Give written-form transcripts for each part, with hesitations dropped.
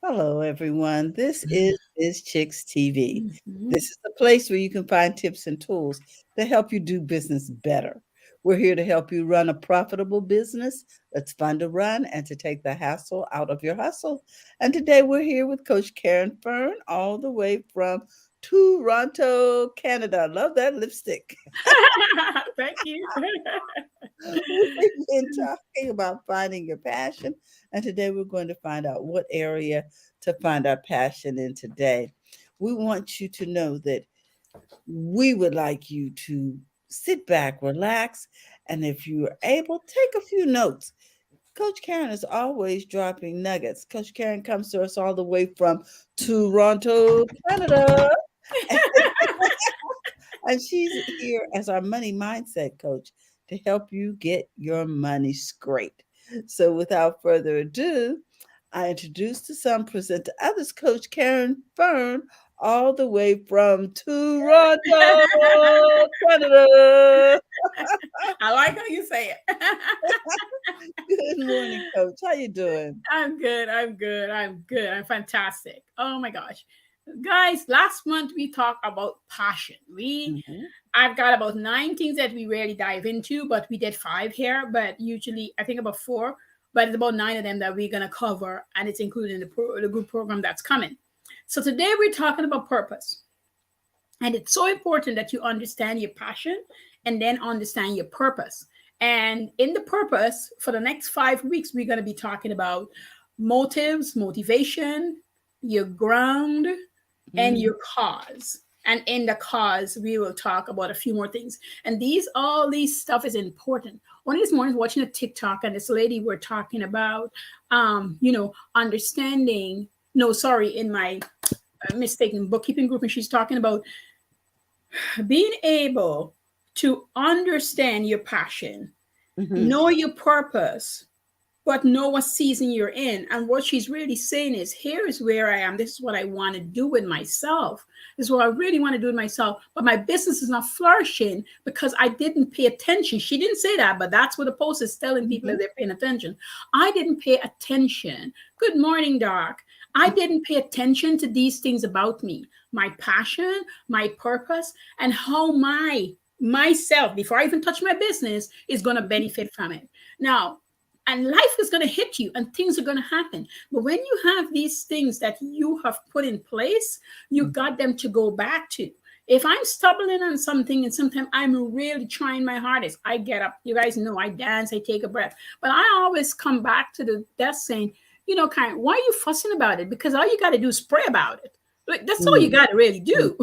Hello, everyone. This is Biz Chicks TV. Mhm. This is the place where you can find tips and tools to help you do business better. We're here to help you run a profitable business that's fun to run and to take the hassle out of your hustle. And today we're here with Coach Caren Fern, all the way from Toronto, Canada. Love that lipstick. Thank you. We've been talking about finding your passion, and today we're going to find out what area to find our passion in today. We want you to know that we would like you to sit back, relax, and if you are able, take a few notes. Coach Karen is always dropping nuggets. Coach Karen comes to us all the way from Toronto, Canada. And she's here as our money mindset coach to help you get your money straight. So, without further ado, I introduce to some, present to others, Coach Caren Fern, all the way from Toronto, Canada. I like how you say it. Good morning, Coach. How you doing? I'm good. I'm good. I'm good. I'm fantastic. Oh my gosh. Guys, last month we talked about passion. Mhm. I've got about 9 things that we rarely dive into, but we did five here, but usually I think about four, but it's about nine of them that we're gonna cover, and it's included in the group program that's coming. So today we're talking about purpose. And it's so important that you understand your passion and then understand your purpose. And in the purpose, for the next 5 weeks, we're going to be talking about motives, motivation, your ground, and Mhm. your cause. And in the cause, we will talk about a few more things. And all these stuff is important. One of these mornings, watching a TikTok, and this lady were talking about, understanding. No, sorry, in my mistaken bookkeeping group, and she's talking about being able to understand your passion, Mhm. know your purpose, but know what season you're in. And what she's really saying is, here is where I am. This is what I want to do with myself. This is what I really want to do with myself. But my business is not flourishing because I didn't pay attention. She didn't say that, but that's what the post is telling people that Mhm. they're paying attention. I didn't pay attention. Good morning, Doc. I didn't pay attention to these things about me, my passion, my purpose, and how myself, before I even touch my business, is going to benefit from it. Now, and life is going to hit you and things are going to happen. But when you have these things that you have put in place, you got them to go back to. If I'm stumbling on something and sometimes I'm really trying my hardest, I get up. You guys know I dance, I take a breath. But I always come back to the desk saying, Karen, why are you fussing about it? Because all you got to do is pray about it. Like, that's all you Mhm. got to really Mhm. do.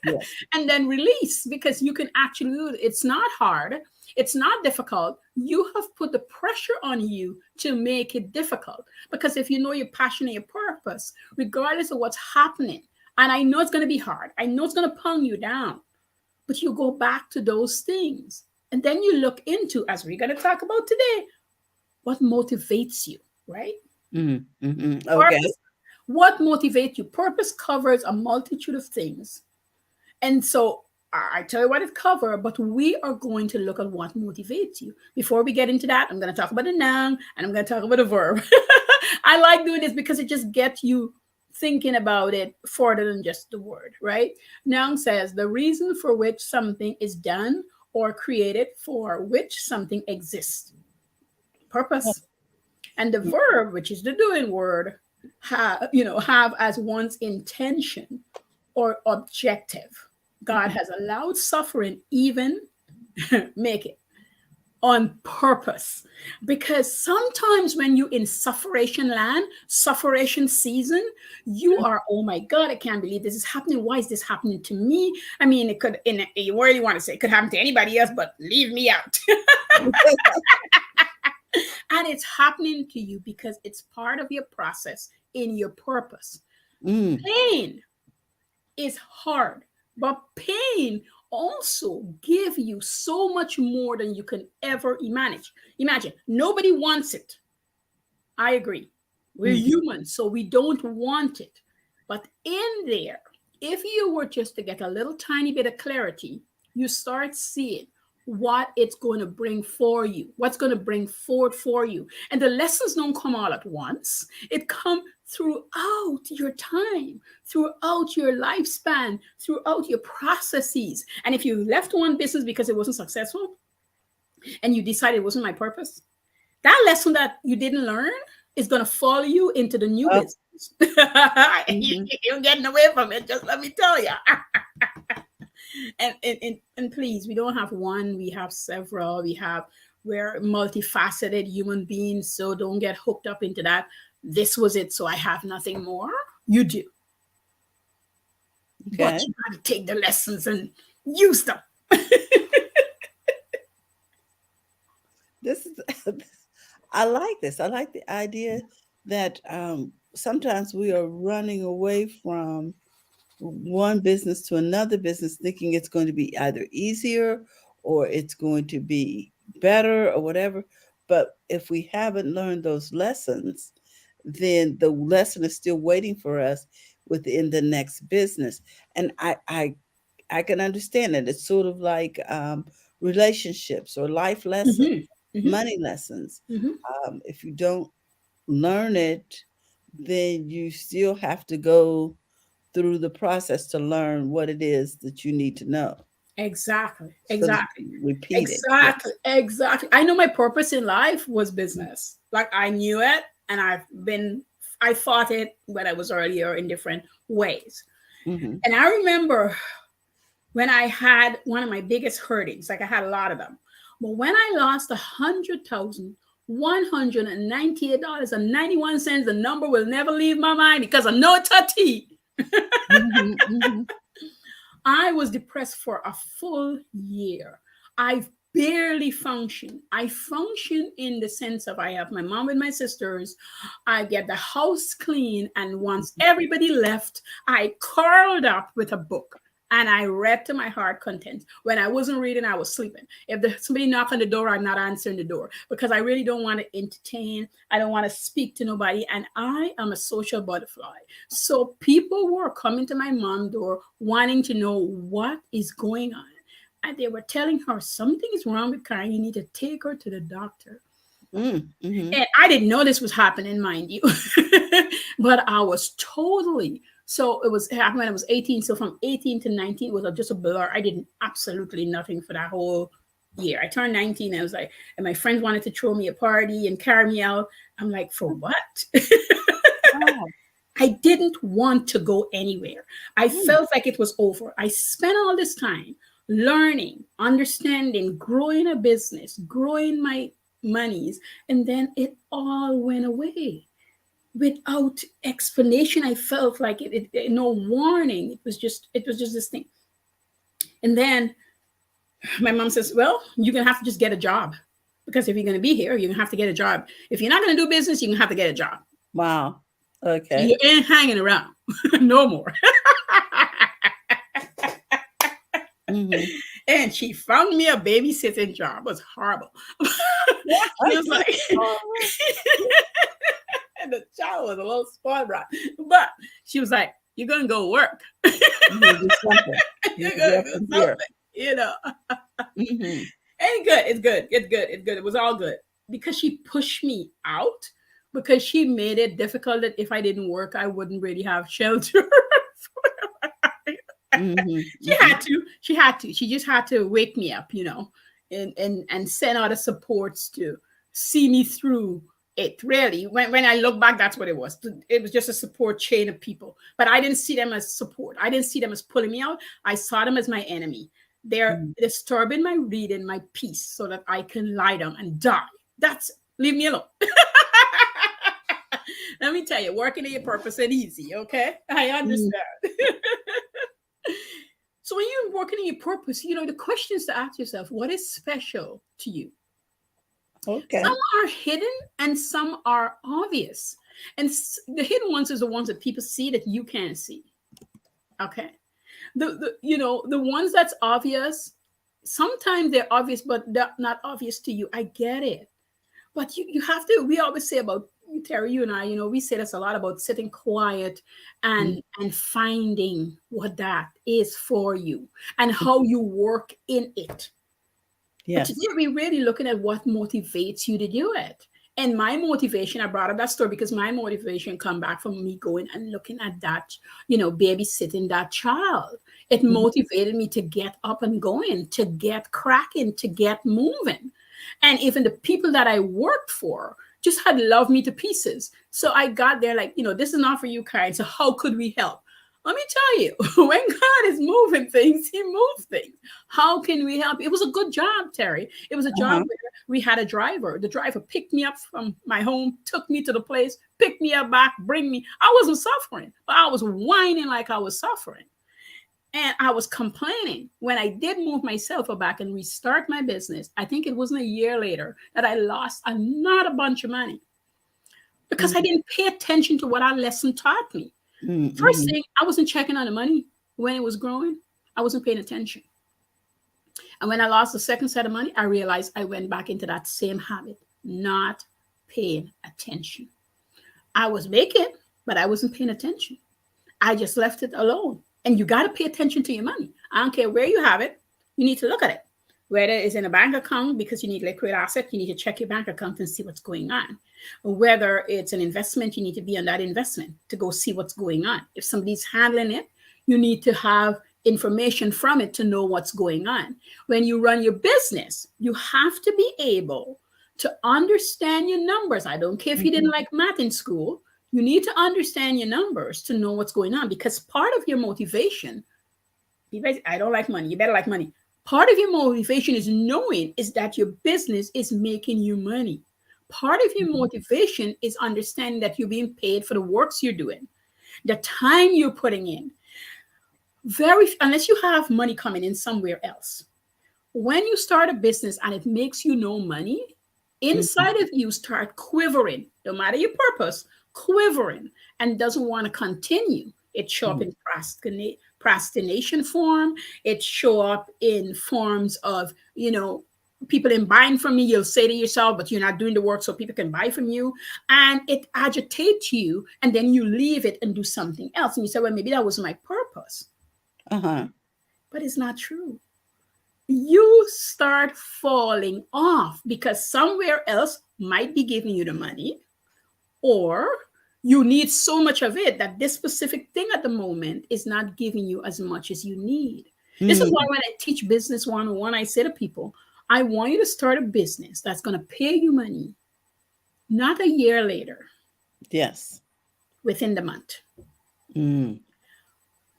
Yeah. And then release, because you can actually do it. It's not hard. It's not difficult. You have put the pressure on you to make it difficult. Because if you know your passion and your purpose, regardless of what's happening, and I know it's going to be hard, I know it's going to pound you down, but you go back to those things. And then you look into, as we're going to talk about today, what motivates you, right? Mhm. Mhm. Okay. Purpose. What motivates you? Purpose covers a multitude of things. And so I tell you what it covers, but we are going to look at what motivates you. Before we get into that, I'm going to talk about a noun and I'm going to talk about a verb. I like doing this because it just gets you thinking about it further than just the word, right? Noun says the reason for which something is done or created, for which something exists. Purpose. And the verb, which is the doing word, have as one's intention or objective. God has allowed suffering, even make it on purpose. Because sometimes when you in sufferation land, sufferation season, you are, oh my God, I can't believe this is happening. Why is this happening to me? I mean, it could, in a word you want to say, it could happen to anybody else, but leave me out. And it's happening to you because it's part of your process in your purpose. Mm. Pain is hard, but pain also give you so much more than you can ever imagine. Nobody wants it. I agree. We're Mhm. human, so we don't want it. But in there, if you were just to get a little tiny bit of clarity, you start seeing, what it's going to bring for you, what's going to bring forth for you. And the lessons don't come all at once. It come throughout your time, throughout your lifespan, throughout your processes. And if you left one business because it wasn't successful and you decided it wasn't my purpose, that lesson that you didn't learn is going to follow you into the new Oh, business. mhm. You're getting away from it, just let me tell you. And please, we don't have one, we have several. We're multifaceted human beings, so don't get hooked up into that. This was it, so I have nothing more. You do, but Okay. you got to take the lessons and use them. This is I like this. I like the idea that sometimes we are running away from one business to another business thinking it's going to be either easier or it's going to be better or whatever. But if we haven't learned those lessons, then the lesson is still waiting for us within the next business. And I can understand it. It's sort of like relationships or life lessons, Hmm. Hmm. money lessons. Hmm. If you don't learn it, then you still have to go through the process to learn what it is that you need to know Exactly, so that exactly, you repeat it. exactly, Yes. exactly. I know my purpose in life was business. Like I knew it, and I fought it when I was earlier in different ways. Hmm. And I remember when I had one of my biggest hurtings, like I had a lot of them. But when I lost 100,198.91, the number will never leave my mind because I know it's a T. Hmm. Hmm. I was depressed for a full year. I barely function. I function in the sense of I have my mom and my sisters. I get the house clean. And once everybody left, I curled up with a book and I read to my heart content. When I wasn't reading, I was sleeping. If somebody knocked on the door, I'm not answering the door because I really don't want to entertain. I don't want to speak to nobody. And I am a social butterfly. So people were coming to my mom's door wanting to know what is going on. And they were telling her something is wrong with Karen. You need to take her to the doctor. Hmm. And I didn't know this was happening, mind you. But I was totally, so it was happened when I was 18. So from 18 to 19 was just a blur. I did absolutely nothing for that whole year. I turned 19 and I was like, and my friends wanted to throw me a party and carry me out. I'm like, for what? Oh. I didn't want to go anywhere. I Mm. felt like it was over. I spent all this time learning, understanding, growing a business, growing my monies, and then it all went away without explanation. I felt like no warning. It was just this thing. And then my mom says, "Well, you're gonna have to just get a job because if you're gonna be here, you're gonna have to get a job. If you're not gonna do business, you're gonna have to get a job. Wow. Okay. You ain't hanging around no more." Hmm. And she found me a babysitting job. It was horrible. She was like, and the child was a little spoiled brat. But she was like, "You're gonna go work. You need to do something. You need You're to get gonna up do from here. something, you know." Hmm. And good. It's good. It's good. It's good. It was all good because she pushed me out because she made it difficult that if I didn't work, I wouldn't really have shelter. Hmm. She Hmm. had to. She had to. She just had to wake me up, and send out the supports to see me through it. Really, when I look back, that's what it was. It was just a support chain of people, but I didn't see them as support. I didn't see them as pulling me out. I saw them as my enemy. They're disturbing my reading, my peace, so that I can lie down and die. That's it. Leave me alone. Let me tell you, working in your purpose ain't easy. Okay, I Hmm. understand. So when you're working in your purpose, the questions to ask yourself: what is special to you? Some Okay. are hidden and some are obvious. And the hidden ones is the ones that people see that you can't see. Okay. The ones that's obvious, sometimes they're obvious, but they're not obvious to you. I get it. But you have to, we always say about Terry, you and I, we say this a lot about sitting quiet and finding what that is for you and how you work in it. But today Yes. we're really looking at what motivates you to do it. And my motivation, I brought up that story because my motivation come back from me going and looking at that, babysitting that child. It Mhm. motivated me to get up and going, to get cracking, to get moving. And even the people that I worked for just had loved me to pieces. So I got there like, this is not for you, Karen. So how could we help? Let me tell you, when God is moving things, He moves things. How can we help? It was a good job, Terry. It was a job Uh-huh. where we had a driver. The driver picked me up from my home, took me to the place, picked me up back, bring me. I wasn't suffering, but I was whining like I was suffering. And I was complaining when I did move myself back and restart my business. I think it wasn't a year later that I lost not a bunch of money because I Mhm. didn't pay attention to what our lesson taught me. First Mhm. thing, I wasn't checking on the money when it was growing. I wasn't paying attention. And when I lost the second set of money, I realized I went back into that same habit, not paying attention. I was making, but I wasn't paying attention. I just left it alone. And you got to pay attention to your money. I don't care where you have it, you need to look at it. Whether it's in a bank account because you need liquid asset, you need to check your bank account and see what's going on. Whether it's an investment, you need to be on that investment to go see what's going on. If somebody's handling it, you need to have information from it to know what's going on. When you run your business, you have to be able to understand your numbers. I don't care if you Mhm. didn't like math in school, you need to understand your numbers to know what's going on because part of your motivation, I don't like money, you better like money. Part of your motivation is knowing is that your business is making you money. Part of your Mhm. motivation is understanding that you're being paid for the works you're doing, the time you're putting in. Very unless you have money coming in somewhere else. When you start a business and it makes you no money, Mhm. inside of you start quivering, no matter your purpose, quivering and doesn't want to continue. It show up Mhm. in procrastination form. It show up in forms of, people in buying from me, you'll say to yourself, but you're not doing the work so people can buy from you. And it agitates you. And then you leave it and do something else. And you say, well, maybe that was my purpose. Uh-huh. But it's not true. You start falling off because somewhere else might be giving you the money, or you need so much of it that this specific thing at the moment is not giving you as much as you need. This is why Mm. when I teach business 101, I say to people, I want you to start a business that's going to pay you money, not a year later, Yes. within the month. Mm.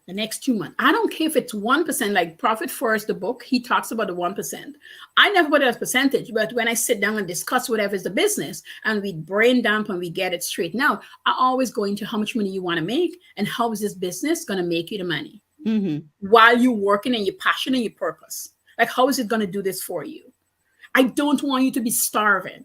The next 2 months. I don't care if it's 1%, like Profit First, the book, he talks about the 1%. I never put it as percentage, but when I sit down and discuss whatever is the business and we brain dump and we get it straight now, I always go into how much money you want to make and how is this business going to make you the money Mhm. while you're working in your passion and your purpose. Like, how is it going to do this for you? I don't want you to be starving.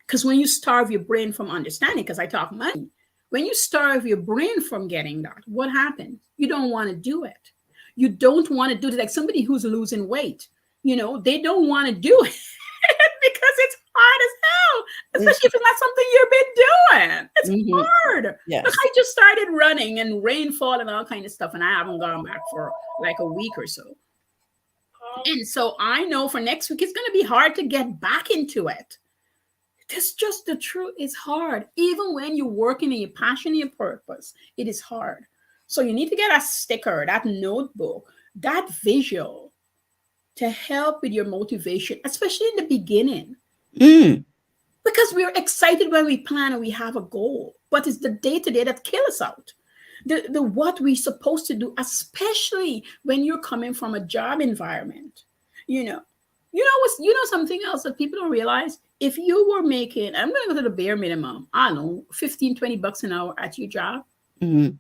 Because when you starve your brain from understanding, because I talk money, when you starve your brain from getting that, what happens? You don't want to do it. You don't want to do it. Like somebody who's losing weight, they don't want to do it because it's hard as hell, It's especially if it's not something you've been doing. It's mhm. hard. Look, Yes. I just started running and rainfall and all kind of stuff, and I haven't gone back for like a week or so. And so I know for next week it's going to be hard to get back into it. That's just the truth. It's hard. Even when you're working in your passion, your purpose, it is hard. So you need to get a sticker, that notebook, that visual to help with your motivation, especially in the beginning. Mm. Because we're excited when we plan and we have a goal, but it's the day to day that kills us out. The what we're supposed to do, especially when you're coming from a job environment. You know, something else that people don't realize. If you were making, I'm gonna go to the bare minimum, I don't know, 15, $20 an hour at your job, Mhm.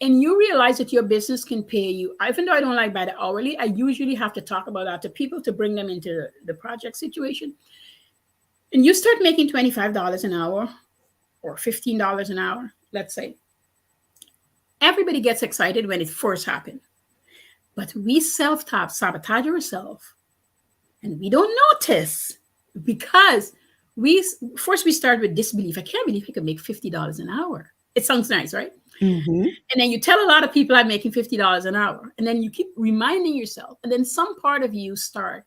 and you realize that your business can pay you, even though I don't like by the hourly, I usually have to talk about that to people to bring them into the project situation. And you start making $25 an hour or $15 an hour, let's say. Everybody gets excited when it first happened. But we self sabotage ourselves and we don't notice because we first we start with disbelief. I can't believe I could make $50 an hour. It sounds nice, right? Mhm. And then you tell a lot of people I'm making $50 an hour. And then you keep reminding yourself. And then some part of you start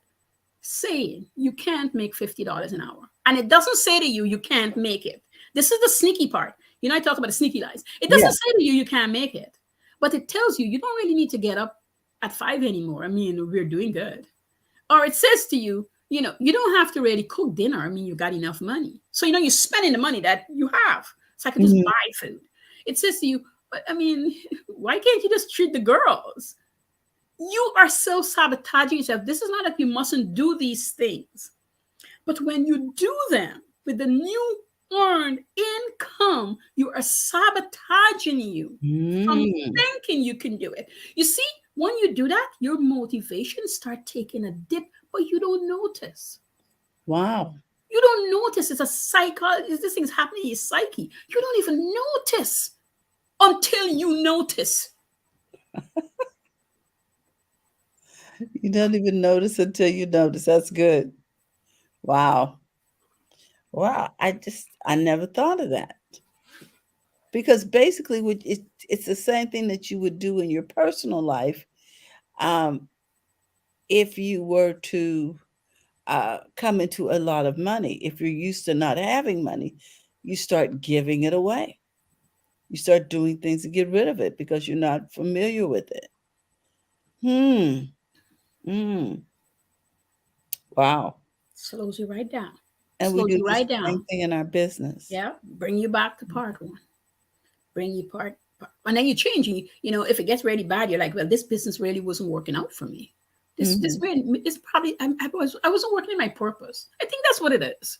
saying you can't make $50 an hour. And it doesn't say to you, you can't make it. This is the sneaky part. You know, I talk about the sneaky lies. It Yeah. doesn't say to you, you can't make it. But it tells you, you don't really need to get up at 5 anymore. I mean, we're doing good. Or it says to you, you know, you don't have to really cook dinner. I mean, you got enough money. So, you know, you're spending the money that you have. So I could just Mhm. buy food. It says to you, but I mean, why can't you just treat the girls? You are self sabotaging yourself. This is not that you mustn't do these things. But when you do them with the new earned income, you are sabotaging you from Mm. thinking you can do it. You see, when you do that, your motivation start taking a dip, but you don't notice. Wow. You don't notice it's a this thing's happening in your psyche. You don't even notice until you notice. You don't even notice until you notice. That's good. Wow. Wow. I never thought of that. Because basically it's the same thing that you would do in your personal life. Um, if you were to come into a lot of money, if you're used to not having money, you start giving it away. You start doing things to get rid of it because you're not familiar with it. Hmm. Mm. Wow. Slows you right down. And we Slows do you the right same down. thing in our business. Yeah. Bring you back to part one. Bring you and then you change. You know, if it gets really bad, you're like, well, this business really wasn't working out for me. This Hmm. really is probably I wasn't working in my purpose. I think that's what it is.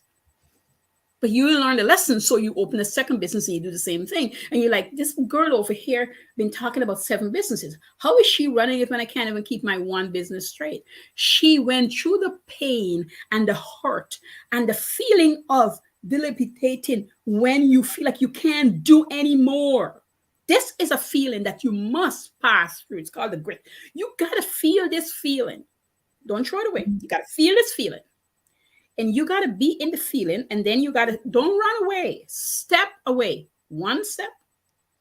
But you learn the lesson, so you open a second business and you do the same thing. And you're like, this girl over here been talking about 7 businesses. How is she running it when I can't even keep my one business straight? She went through the pain and the hurt and the feeling of debilitating when you feel like you can't do anymore. This is a feeling that you must pass through. It's called the grit. You gotta feel this feeling. Don't throw it away. You gotta feel this feeling, and you got to be in the feeling, and then you got to don't run away, step away, 1 step,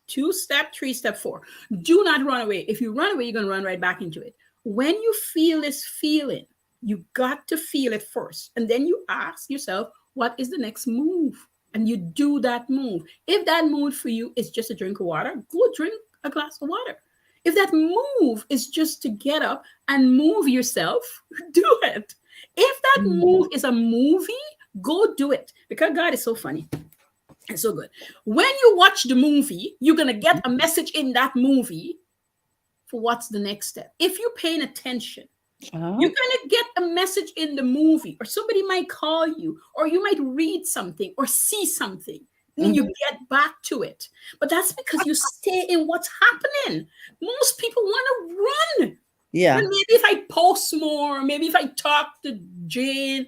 2 step, 3 step, 4. Do not run away. If you run away, you're going to run right back into it. When you feel this feeling, you got to feel it first, and then you ask yourself, what is the next move? And you do that move. If that move for you is just a drink of water, go drink a glass of water. If that move is just to get up and move yourself, do it. If that Mm. move is a movie, go do it. Because God is so funny and so good. When you watch the movie, you're going to get a message in that movie for what's the next step. If you're paying attention, you're Oh. going to get a message in the movie, or somebody might call you, or you might read something or see something. And then you Mhm. get back to it. But that's because you stay in what's happening. Most people want to run. Yeah. Well, maybe if I post more, maybe if I talk to Jane.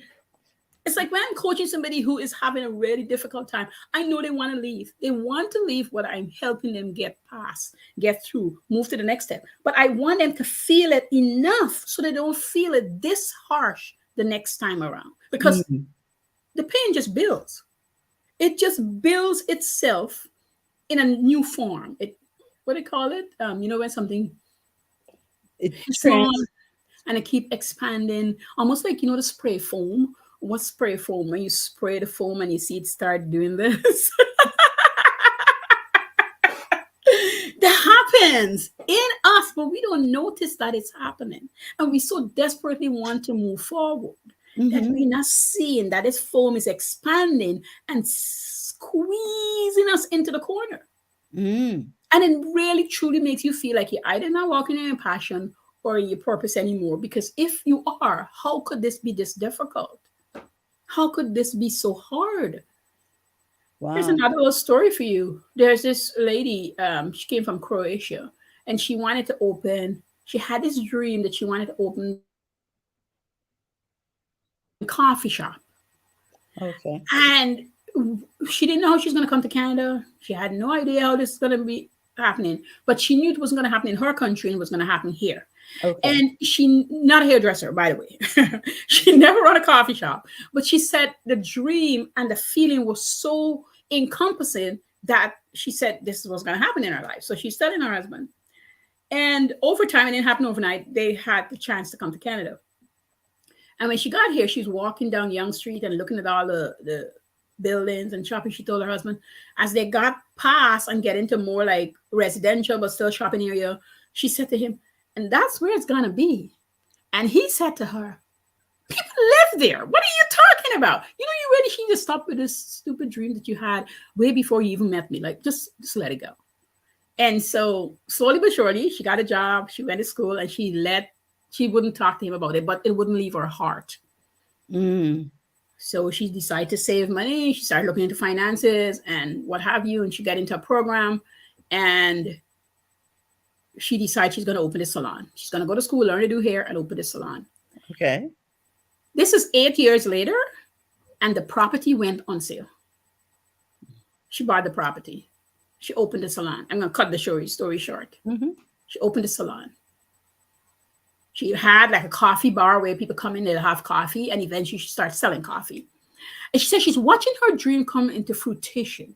It's like when I'm coaching somebody who is having a really difficult time, I know they want to leave. They want to leave, but I'm helping them get past, get through, move to the next step. But I want them to feel it enough so they don't feel it this harsh the next time around. Because Mm. the pain just builds. It just builds itself in a new form. It what do they call it? You know, when something It is small trans. and it keep expanding, almost like, you know, the spray foam. What spray foam? When you spray the foam and you see it start doing this, that happens in us, but we don't notice that it's happening, and we so desperately want to move forward that Hmm. we're not seeing that this foam is expanding and squeezing us into the corner. Mm. And it really truly makes you feel like you're either not walking in your passion or in your purpose anymore. Because if you are, how could this be this difficult? How could this be so hard? Here's Wow. another little story for you. There's this lady, she came from Croatia, and she wanted to open, she had this dream that she wanted to open coffee shop. Okay. And she didn't know how she was going to come to Canada. She had no idea how this is going to be happening, but she knew it wasn't going to happen in her country and it was going to happen here. Okay. And she, not a hairdresser, by the way, she never run a coffee shop, but she said the dream and the feeling was so encompassing that she said this was going to happen in her life. So she's telling her husband. And over time, it didn't happen overnight, they had the chance to come to Canada. And when she got here, she was walking down Young Street and looking at all the buildings and shopping. She told her husband, as they got past and get into more like residential but still shopping area, she said to him, and that's where it's gonna be. And he said to her, people live there. What are you talking about? You know, you really should just stop with this stupid dream that you had way before you even met me. Like, just let it go. And so slowly but surely, she got a job, she went to school, and she wouldn't talk to him about it, but it wouldn't leave her heart. Mm. So she decided to save money. She started looking into finances and what have you, and she got into a program, and she decided she's going to open a salon. She's going to go to school, learn to do hair, and open a salon. Okay. This is 8 years later, and the property went on sale. She bought the property. She opened a salon. I'm going to cut the story short. Mm-hmm. She opened a salon. She had like a coffee bar where people come in, they'll have coffee, and eventually she starts selling coffee. And she said she's watching her dream come into fruition.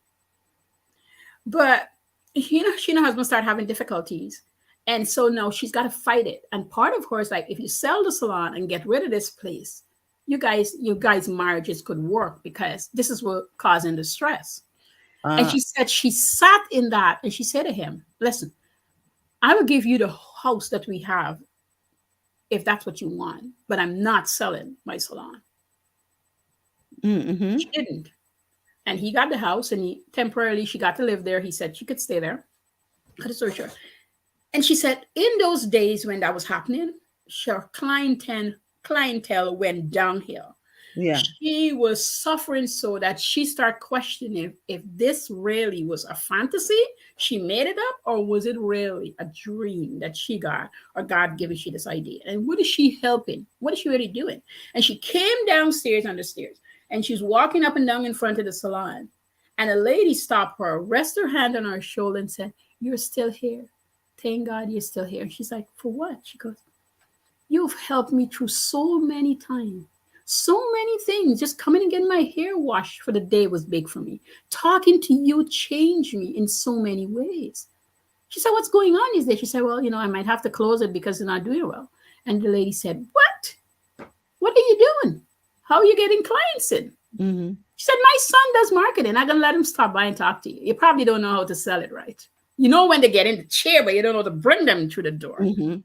But, she and her husband start having difficulties. And so now she's got to fight it. And part of her is like, if you sell the salon and get rid of this place, you guys' marriages could work, because this is what causing the stress. And she said she sat in that and she said to him, listen, I will give you the house that we have if that's what you want, but I'm not selling my salon. Mm-hmm. She didn't. And he got the house, and she got to live there. He said she could stay there. Cut the story short. And she said in those days when that was happening, her clientele went downhill. Yeah. She was suffering so that she started questioning if this really was a fantasy, she made it up, or was it really a dream that she got, or God giving she this idea? And what is she helping? What is she really doing? And she came downstairs on the stairs, and she's walking up and down in front of the salon. And a lady stopped her, rested her hand on her shoulder, and said, "You're still here. Thank God you're still here." And she's like, "For what?" She goes, "You've helped me through so many times. So many things. Just coming and getting my hair washed for the day was big for me. Talking to you changed me in so many ways." She said, "What's going on these days?" She said, "Well, I might have to close it because they're not doing well." And the lady said, "What? What are you doing? How are you getting clients in?" Mm-hmm. She said, "My son does marketing. I'm going to let him stop by and talk to you. You probably don't know how to sell it right. You know when they get in the chair, but you don't know how to bring them through the door." Mm-hmm.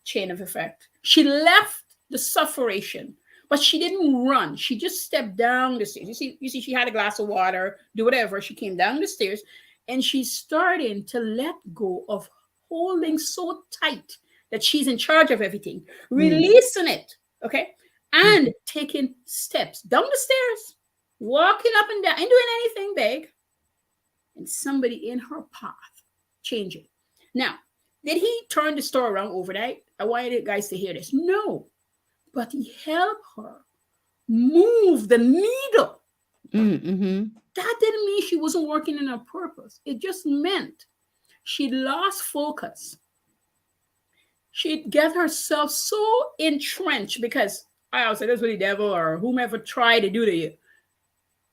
Chain of effect. She left the sufferation, but she didn't run. She just stepped down the stairs. You see, she had a glass of water, do whatever. She came down the stairs, and she's starting to let go of holding so tight that she's in charge of everything, releasing it, okay, and taking steps down the stairs, walking up and down, and doing anything big, and somebody in her path change it. Now, did he turn the store around overnight? I wanted you guys to hear this. No. But he helped her move the needle. Mm-hmm. That didn't mean she wasn't working in her purpose. It just meant she lost focus. She'd get herself so entrenched, because I also, that's what the devil or whomever tried to do to you.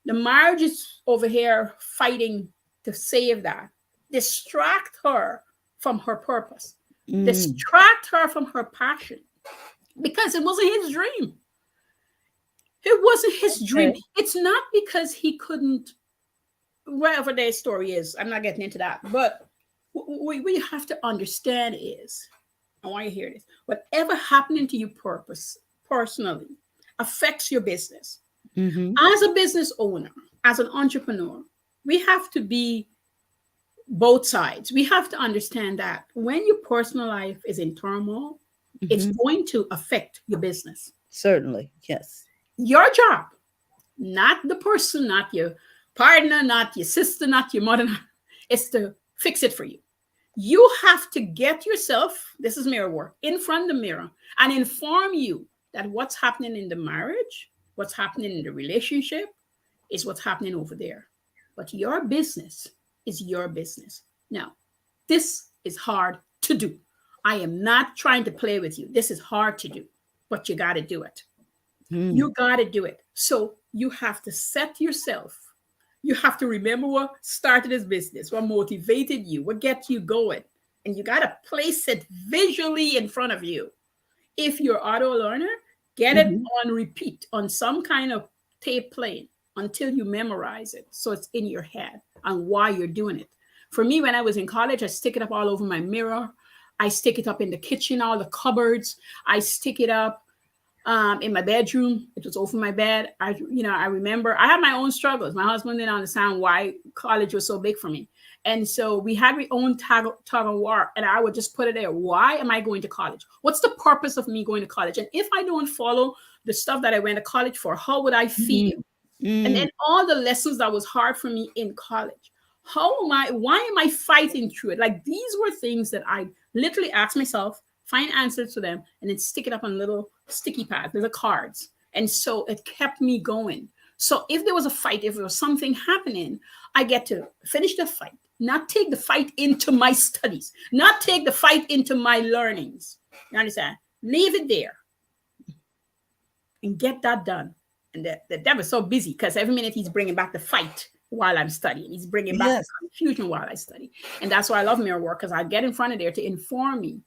The marriage is over here fighting to save that. Distract her from her purpose. Distract her from her passion. Because it wasn't his dream. It wasn't his dream. Okay. It's not because he couldn't, whatever their story is. I'm not getting into that. But what you have to understand is, I want you to hear this. Whatever happening to you personally affects your business. Mm-hmm. As a business owner, as an entrepreneur, we have to be both sides. We have to understand that when your personal life is in turmoil, it's going to affect your business. Certainly, yes. Your job, not the person, not your partner, not your sister, not your mother, is to fix it for you. You have to get yourself, this is mirror work, in front of the mirror and inform you that what's happening in the marriage, what's happening in the relationship is what's happening over there. But your business is your business. Now, this is hard to do. I am not trying to play with you. This is hard to do, but you got to do it. You got to do it. So you have to set yourself. You have to remember what started this business, what motivated you, what gets you going. And you got to place it visually in front of you. If you're auto learner, get it Mm-hmm. on repeat on some kind of tape playing until you memorize it, so it's in your head and why you're doing it. For me, when I was in college, I stick it up all over my mirror. I stick it up in the kitchen, all the cupboards. I stick it up in my bedroom. It was over my bed. I remember I had my own struggles. My husband didn't understand why college was so big for me. And so we had our own tug of war, and I would just put it there. Why am I going to college? What's the purpose of me going to college? And if I don't follow the stuff that I went to college for, how would I feel? And Mm-hmm. then all the lessons that was hard for me in college. Why am I fighting through it? Like, these were things that I literally asked myself, find answers to them, and then stick it up on little sticky pads, little cards. And so it kept me going. So if there was a fight, if there was something happening, I get to finish the fight, not take the fight into my studies, not take the fight into my learnings. You understand? Leave it there and get that done. And the devil's so busy because every minute he's bringing back the fight while I'm studying. He's bringing back the Yes. confusion while I study. And that's why I love mirror work, because I get in front of there to inform me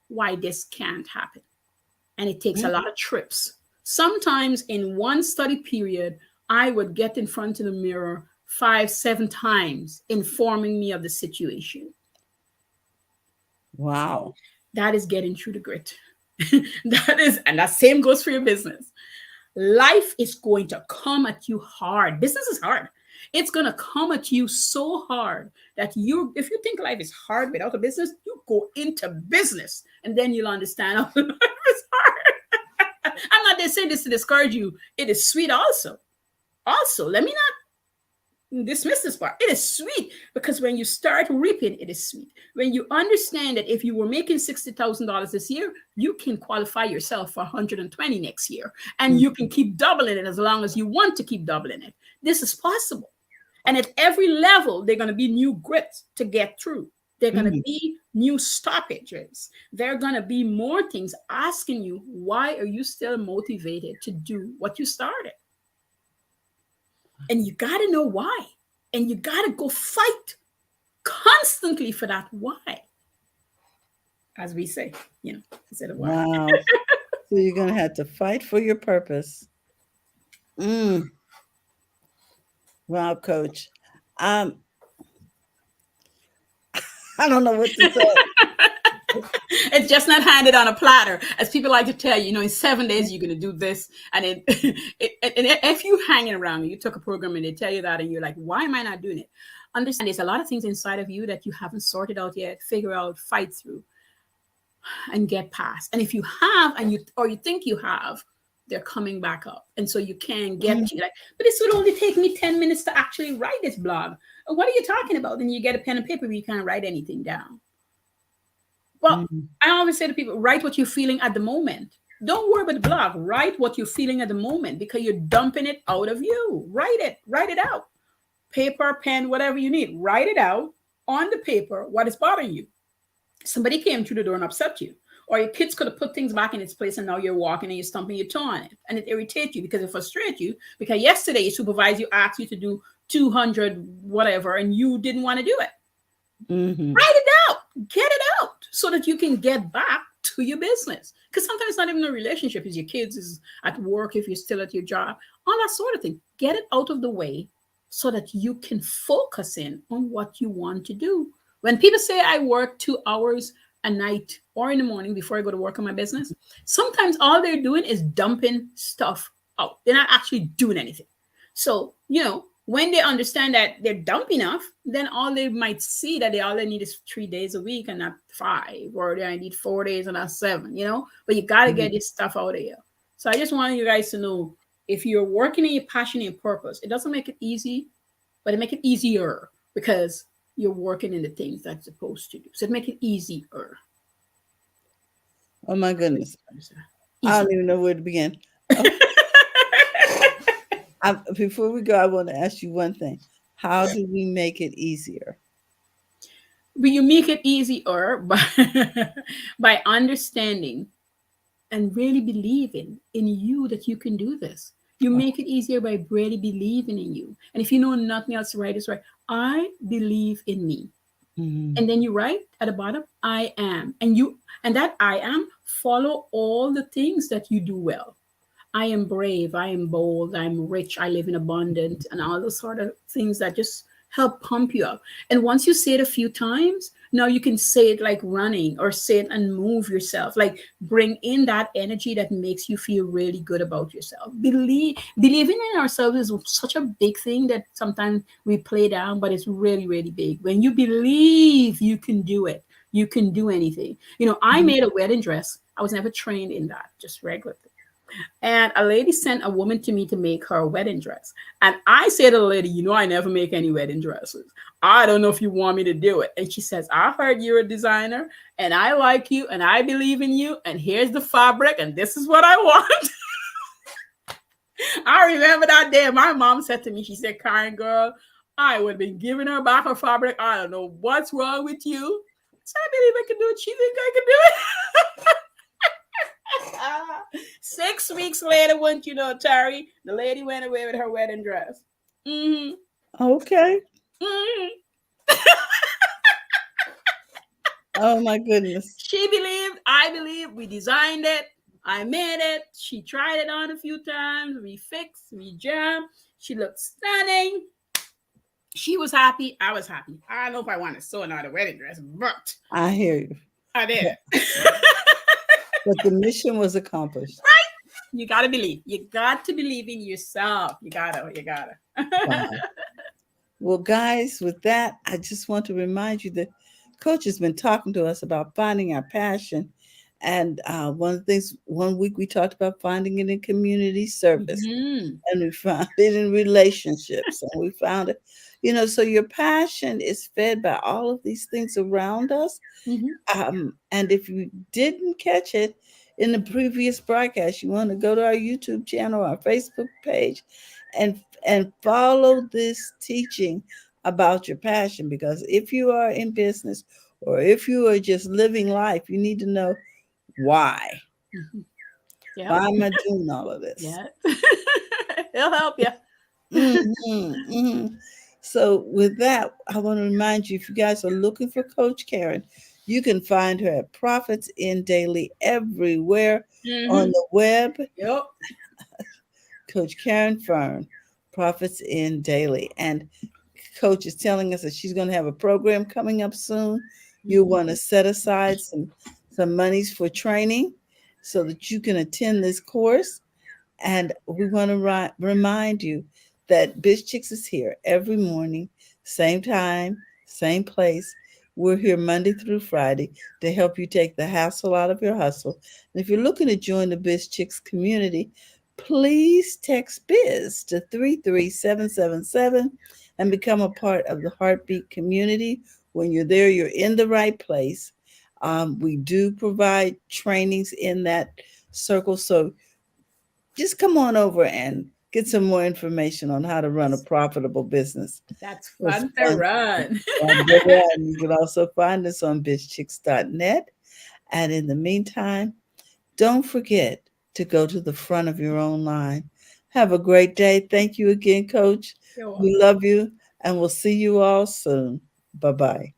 why this can't happen. And it takes a Mm-hmm. lot of trips. Sometimes in one study period, I would get in front of the mirror 5, 7 times, informing me of the situation. Wow. That is getting through the grit. And that same goes for your business. Life is going to come at you hard. Business is hard. It's going to come at you so hard that if you think life is hard without a business, you go into business and then you'll understand how life is hard. I'm not saying this to discourage you. It is sweet also. Also, let me dismiss this part. It is sweet because when you start reaping, it is sweet. When you understand that if you were making $60,000 this year, you can qualify yourself for 120 next year, and you can keep doubling it as long as you want to keep doubling it. This is possible. And at every level, they're going to be new grits to get through. They're going to Mm-hmm. be new stoppages. They're going to be more things asking you, why are you still motivated to do what you started? And you got to know why. And you got to go fight constantly for that why. As we say, instead of why. Wow. So you're gonna have to fight for your purpose. Mm. Wow, coach. Um, I don't know what to say. It's just not handed on a platter, as people like to tell you. In 7 days you're going to do this, and if you hanging around and you took a program and they tell you that, and you're like, why am I not doing it? Understand, there's a lot of things inside of you that you haven't sorted out yet. Figure out, fight through, and get past. And if you have, you think you have, they're coming back up, and so you can get to, like, but this would only take me 10 minutes to actually write this blog. What are you talking about? Then you get a pen and paper, you can't write anything down. Well, Mm-hmm. I always say to people, write what you're feeling at the moment. Don't worry about the blog. Write what you're feeling at the moment, because you're dumping it out of you. Write it out. Paper, pen, whatever you need. Write it out on the paper, what is bothering you. Somebody came through the door and upset you. Or your kids could have put things back in its place, and now you're walking and you're stumping your toe on it. And it irritates you because it frustrates you. Because yesterday your supervisor asked you to do 200 whatever and you didn't want to do it. Mm-hmm. Write it out, get it out, so that you can get back to your business. Because sometimes it's not even a relationship, it's your kids, is at work, if you're still at your job, all that sort of thing. Get it out of the way so that you can focus in on what you want to do. When people say I work 2 hours a night or in the morning before I go to work on my business, sometimes all they're doing is dumping stuff out. They're not actually doing anything. So, when they understand that they're dumping enough, then all they might see that all they need is 3 days a week and not 5, or they need 4 days and not 7, But you got to get this stuff out of here. So I just want you guys to know, if you're working in your passion and your purpose, it doesn't make it easy, but it make it easier, because you're working in the things that's supposed to do. So it make it easier. Oh my goodness. I Easy. don't even know where to begin. Before we go, I want to ask you one thing. How do we make it easier? But you make it easier by understanding and really believing in you that you can do this. You make it easier by really believing in you. And if you know nothing else, right is right. I believe in me. Mhm. And then you write at the bottom, I am. And that I am, follow all the things that you do well. I am brave, I am bold, I'm rich, I live in abundance, and all those sort of things that just help pump you up. And once you say it a few times, now you can say it like running, or say it and move yourself. Like, bring in that energy that makes you feel really good about yourself. Believing in ourselves is such a big thing that sometimes we play down, but it's really, really big. When you believe you can do it, you can do anything. I Mhm. made a wedding dress. I was never trained in that, just regular. And a lady sent a woman to me to make her a wedding dress. And I said to the lady, I never make any wedding dresses. I don't know if you want me to do it. And she says, I heard you're a designer and I like you and I believe in you. And here's the fabric and this is what I want. I remember that day. My mom said to me, she said, Karen, girl, I would have been giving her back her fabric. I don't know what's wrong with you. So I believe I can do it. She think I can do it. 6 weeks later, wouldn't you know, Terry, the lady went away with her wedding dress. Mm-hmm. Okay. Mm-hmm. Oh my goodness. She believed, I believe, we designed it. I made it. She tried it on a few times. We fixed, we jammed. She looked stunning. She was happy. I was happy. I don't know if I want to sew another wedding dress, but I hear you. I did But, it. but the mission was accomplished. You gotta believe. You got to believe in yourself. You gotta. You gotta. Wow. Well, guys, with that, I just want to remind you that Coach has been talking to us about finding our passion. And one of the things, one week we talked about finding it in community service, Mm-hmm. and we found it in relationships, and we found it, so your passion is fed by all of these things around us. Mm-hmm. And if you didn't catch it in the previous broadcast, you want to go to our YouTube channel, our Facebook page, and follow this teaching about your passion. Because if you are in business or if you are just living life, you need to know why. Mm-hmm. Yep. Why am I doing all of this? Yeah. He'll help you. Hmm. So, with that, I want to remind you if you guys are looking for Coach Caren, you can find her at Profits in Daily everywhere on Mm-hmm. the web. Yep. Coach Caren Fern, Profits in Daily. And Coach is telling us that she's going to have a program coming up soon. You Mm-hmm. want to set aside some monies for training so that you can attend this course. And we want to remind you that Biz Chicks is here every morning, same time, same place. We're here Monday through Friday to help you take the hassle out of your hustle. And if you're looking to join the Biz Chicks community, please text Biz to 33777 and become a part of the Heartbeat community. When you're there, you're in the right place. We do provide trainings in that circle. So just come on over and get some more information on how to run a profitable business. That's It's fun to fun. run. Fun to run. You can also find us on bizchicks.net. And in the meantime, don't forget to go to the front of your own line. Have a great day. Thank you again, Coach. You're We welcome. love you, and we'll see you all soon. Bye bye.